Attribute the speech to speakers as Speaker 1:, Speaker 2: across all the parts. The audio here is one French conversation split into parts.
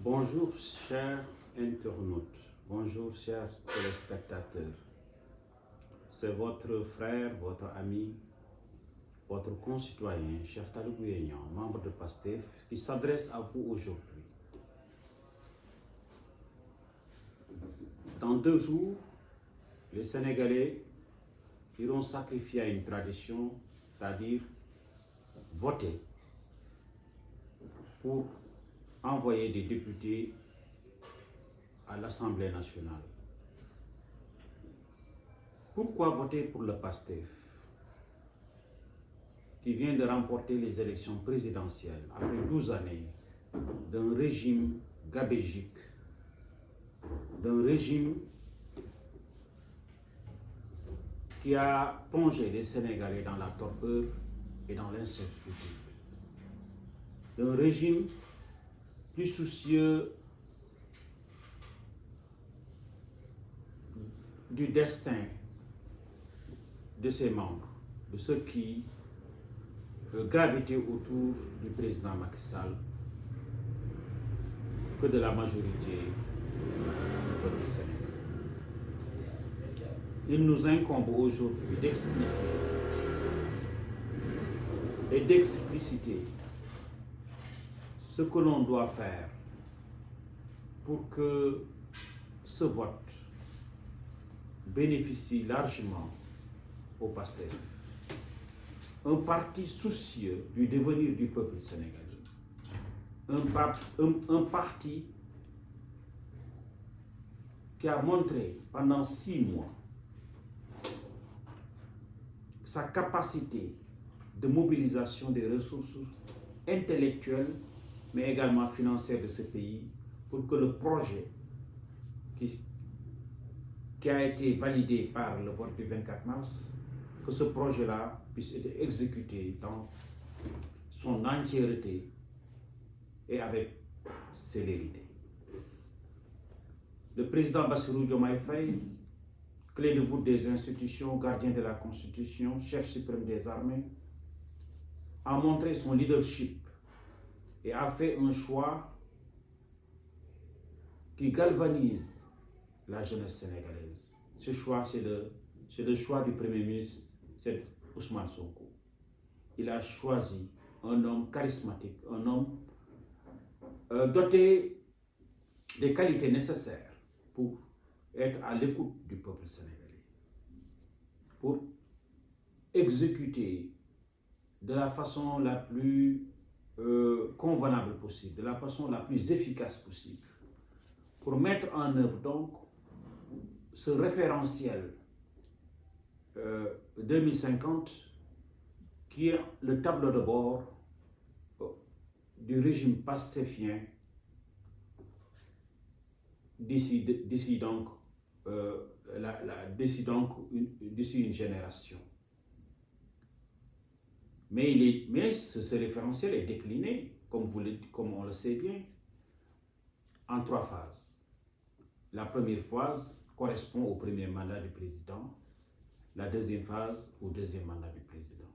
Speaker 1: Bonjour chers internautes, bonjour chers téléspectateurs. C'est votre frère, votre ami, votre concitoyen, cher Talibou Yenyan, membre de PASTEF, qui s'adresse à vous aujourd'hui. Dans 2 jours, les Sénégalais iront sacrifier à une tradition, c'est-à-dire voter pour envoyer des députés à l'Assemblée nationale. Pourquoi voter pour le PASTEF, qui vient de remporter les élections présidentielles après 12 années d'un régime gabégique, d'un régime qui a plongé les Sénégalais dans la torpeur et dans l'incertitude, d'un régime plus soucieux du destin de ses membres, de ceux qui gravitaient autour du président Macky Sall, que de la majorité du peuple sénégalais. Il nous incombe aujourd'hui d'expliquer et d'expliciter ce que l'on doit faire pour que ce vote bénéficie largement au PASTEF, un parti soucieux du devenir du peuple sénégalais, un parti qui a montré pendant 6 mois sa capacité de mobilisation des ressources intellectuelles mais également financières de ce pays pour que le projet qui a été validé par le vote du 24 mars, que ce projet-là puisse être exécuté dans son entièreté et avec célérité. Le président Bassirou Diomaye Faye, clé de voûte des institutions, gardien de la Constitution, chef suprême des armées, a montré son leadership et a fait un choix qui galvanise la jeunesse sénégalaise. Ce choix, c'est le choix du Premier ministre, c'est Ousmane Sonko. Il a choisi un homme charismatique, un homme doté des qualités nécessaires pour être à l'écoute du peuple sénégalais, pour exécuter de la façon la plus convenable possible, de la façon la plus efficace possible, pour mettre en œuvre donc ce référentiel 2050 qui est le tableau de bord du régime pastéfien d'ici donc une génération. Mais ce référentiel est décliné, comme on le sait bien, en 3 phases. La première phase correspond au premier mandat du président, la deuxième phase au deuxième mandat du président.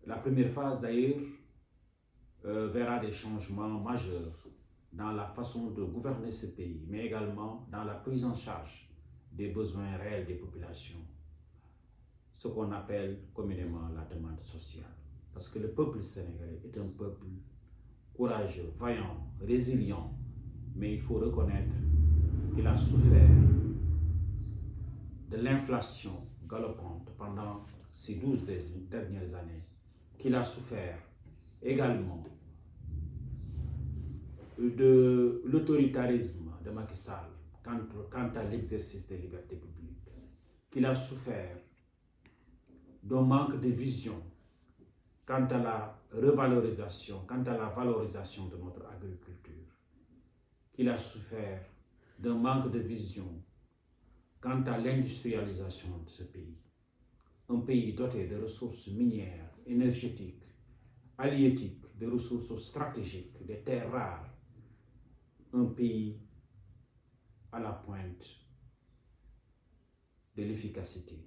Speaker 1: La première phase, d'ailleurs, verra des changements majeurs dans la façon de gouverner ce pays, mais également dans la prise en charge des besoins réels des populations, ce qu'on appelle communément la demande sociale. Parce que le peuple sénégalais est un peuple courageux, vaillant, résilient, mais il faut reconnaître qu'il a souffert de l'inflation galopante pendant ces 12 dernières années, qu'il a souffert également de l'autoritarisme de Macky Sall quant à l'exercice des libertés publiques, qu'il a souffert d'un manque de vision quant à la revalorisation, quant à la valorisation de notre agriculture, qu'il a souffert d'un manque de vision quant à l'industrialisation de ce pays. Un pays doté de ressources minières, énergétiques, halieutiques, de ressources stratégiques, de terres rares. Un pays à la pointe de l'efficacité.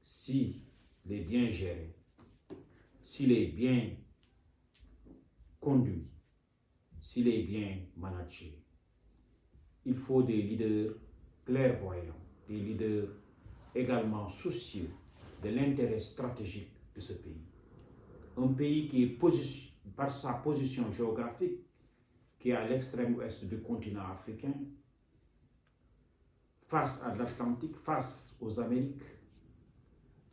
Speaker 1: S'il est bien géré, s'il est bien conduit, s'il est bien managé. Il faut des leaders clairvoyants, des leaders également soucieux de l'intérêt stratégique de ce pays. Un pays qui est par sa position géographique, qui est à l'extrême ouest du continent africain, face à l'Atlantique, face aux Amériques,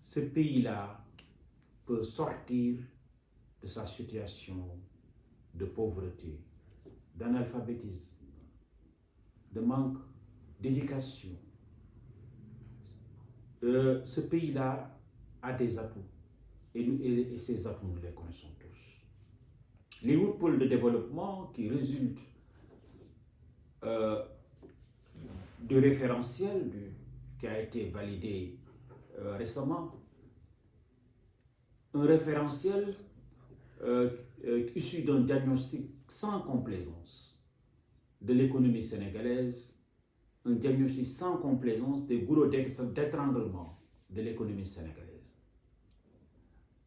Speaker 1: ce pays-là peut sortir de sa situation de pauvreté, d'analphabétisme, de manque d'éducation. Ce pays-là a des atouts et ces atouts, nous les connaissons tous. Les huit pôles de développement qui résultent du référentiel qui a été validé récemment, un référentiel issu d'un diagnostic sans complaisance de l'économie sénégalaise, un diagnostic sans complaisance des goulots d'étranglement de l'économie sénégalaise.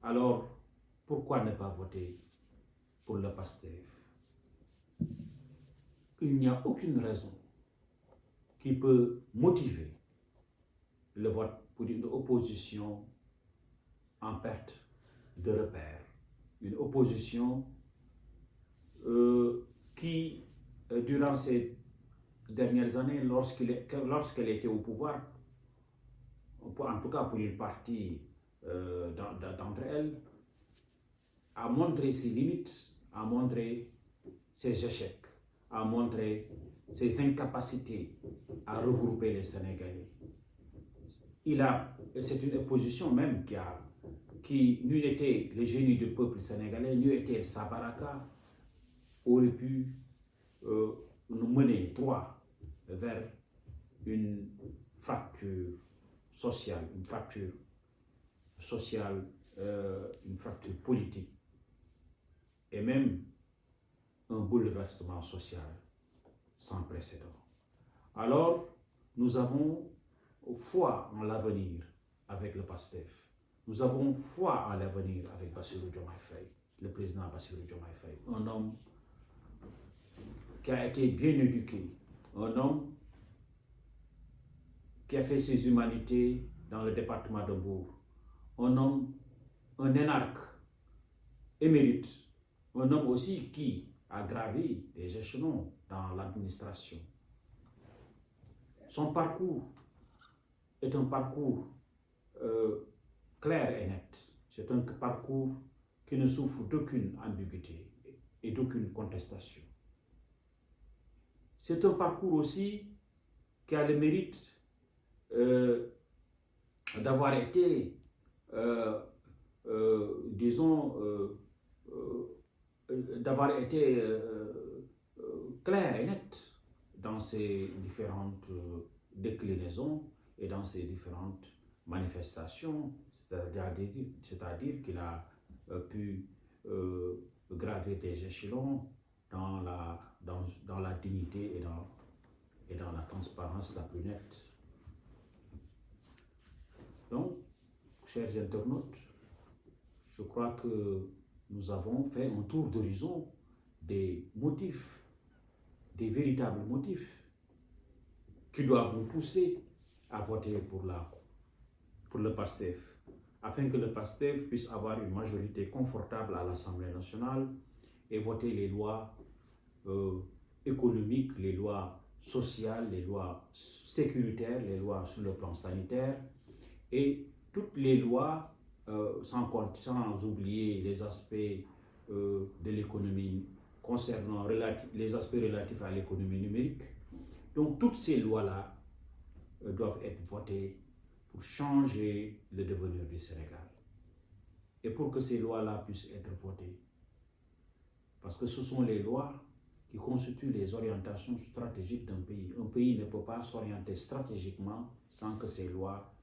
Speaker 1: Alors, pourquoi ne pas voter pour le PASTEF? Il n'y a aucune raison qui peut motiver le vote pour une opposition en perte de repère. Une opposition qui, durant ces dernières années, lorsqu'elle était au pouvoir, en tout cas pour une partie d'entre elles, a montré ses limites, a montré ses échecs, a montré ses incapacités à regrouper les Sénégalais. C'est une opposition même qui n'eût été le génie du peuple sénégalais, n'eût été sa baraka, aurait pu nous mener droit vers une fracture sociale, une fracture politique et même un bouleversement social sans précédent. Alors, nous avons foi en l'avenir avec le PASTEF. Nous avons foi en l'avenir avec Bassirou Diomaye Faye, le président Bassirou Diomaye Faye, un homme qui a été bien éduqué, un homme qui a fait ses humanités dans le département de Mbour, un homme, un énarque émérite, un homme aussi qui a gravi des échelons dans l'administration. Son parcours est un parcours clair et net. C'est un parcours qui ne souffre d'aucune ambiguïté et d'aucune contestation. C'est un parcours aussi qui a le mérite d'avoir été, clair et net dans ses différentes déclinaisons et dans ses différentes manifestations, c'est-à-dire qu'il a pu gravir des échelons dans la dignité et dans la transparence la plus nette. Donc, chers internautes, je crois que nous avons fait un tour d'horizon des motifs, des véritables motifs qui doivent nous pousser à voter pour le PASTEF, afin que le PASTEF puisse avoir une majorité confortable à l'Assemblée nationale et voter les lois économiques, les lois sociales, les lois sécuritaires, les lois sur le plan sanitaire et toutes les lois, sans oublier les aspects de l'économie concernant les aspects relatifs à l'économie numérique. Donc toutes ces lois-là doivent être votées pour changer le devenir du Sénégal. Et pour que ces lois-là puissent être votées, parce que ce sont les lois qui constituent les orientations stratégiques d'un pays. Un pays ne peut pas s'orienter stratégiquement sans que ces lois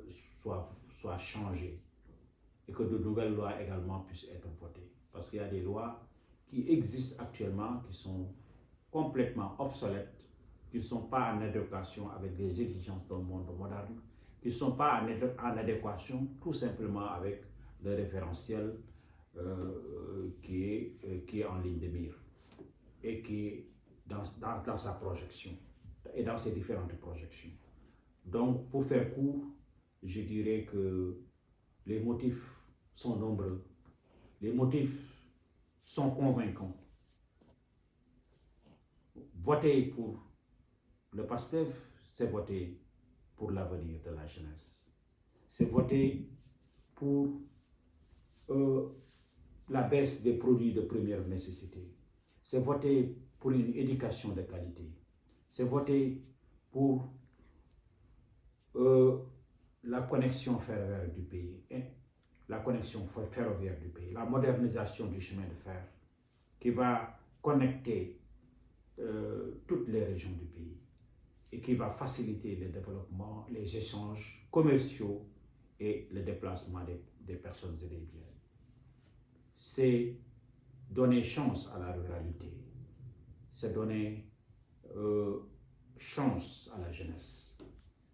Speaker 1: soient changées et que de nouvelles lois également puissent être votées. Parce qu'il y a des lois qui existent actuellement qui sont complètement obsolètes, qui ne sont pas en adéquation avec les exigences d'un monde moderne, qui ne sont pas en adéquation tout simplement avec le référentiel qui qui est en ligne de mire et qui est dans sa projection et dans ses différentes projections. Donc, pour faire court, je dirais que les motifs sont nombreux, les motifs sont convaincants. Voter pour le PASTEF, c'est voter pour l'avenir de la jeunesse. C'est voter pour la baisse des produits de première nécessité. C'est voter pour une éducation de qualité. C'est voter pour la connexion ferroviaire du pays, la modernisation du chemin de fer qui va connecter toutes les régions du pays et qui va faciliter le développement, les échanges commerciaux et le déplacement des personnes et des biens. C'est donner chance à la ruralité, c'est donner chance à la jeunesse.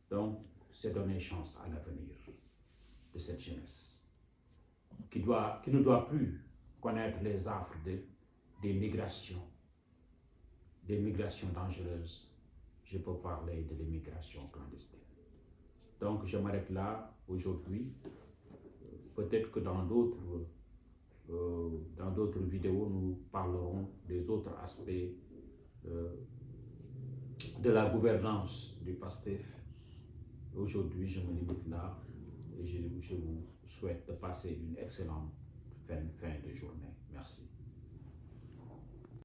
Speaker 1: Donc, c'est donner chance à l'avenir de cette jeunesse qui ne doit plus connaître les affres des migrations dangereuses. Je peux parler de l'immigration clandestine. Donc, je m'arrête là aujourd'hui. Peut-être que dans d'autres vidéos, nous parlerons des autres aspects de la gouvernance du PASTEF. Aujourd'hui, je me limite là et je vous souhaite de passer une excellente fin de journée. Merci.